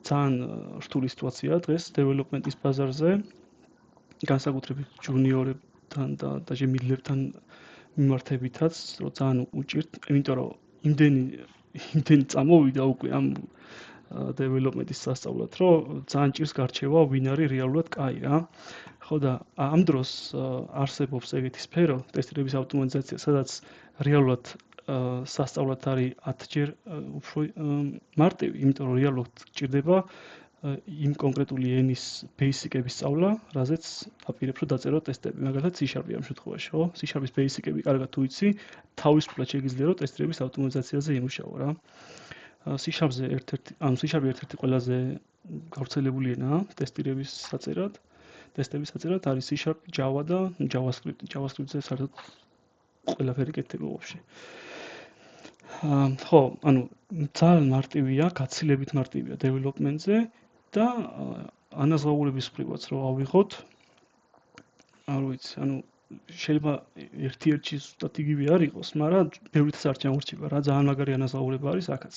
ძალიან რთული სიტუაციაა დღეს დეველოპმენტის ბაზარზე, განსაკუთრებით ჯუნიორებთან და დაჟე მიდლებთან მიმართებითაც, რომ ძალიან უჭირთ, იმიტომ რომ იმდენი წამოვიდა უკვე ამ დეველოპმენტის სასწავლად, რომ ძალიან ჭირს გარჩევა, ვინ არის რეალურად კაი რა. ხო და ამ დროს არსებობს ეგეთი სფერო, ტესტირების ავტომატიზაცია, სადაც რეალურად სასწავლად არის 10-ჯერ უფრო მარტივი, იმიტომ რომ რეალურად გჭირდება იმ კონკრეტული ენის ბეისიკების სწავლა, რაზეც აპირებს რომ დაწერო ტესტები, მაგალითად C# ამ შემთხვევაში, ხო? C# ბეისიკები კარგად თუ იცი, თავისუფლად შეგიძლია რომ ტესტირების ავტომატიზაციაზე იმუშაო რა. C#-ზე ერთ-ერთი ყველაზე გავრცელებული ენაა ტესტირების საწერად. ტესტების საწერად არის C# Java და JavaScript. JavaScript-ზე საერთოდ ყველაფერი კეთდება ვაფშე. ხო, ანუ ძალიან მარტივია, გაცილებით მარტივია დეველოპმენტზე და ანაზღაურების მხრივაც რო ავიღოთ, არ ვიცი, ანუ შეიძლება ერთ-ერთი ზუსტად იგივე არ იყოს, მაგრამ ბევრითაც არ ჩამორჩება რა, ძალიან მაგარი ანაზღაურება არის აქაც.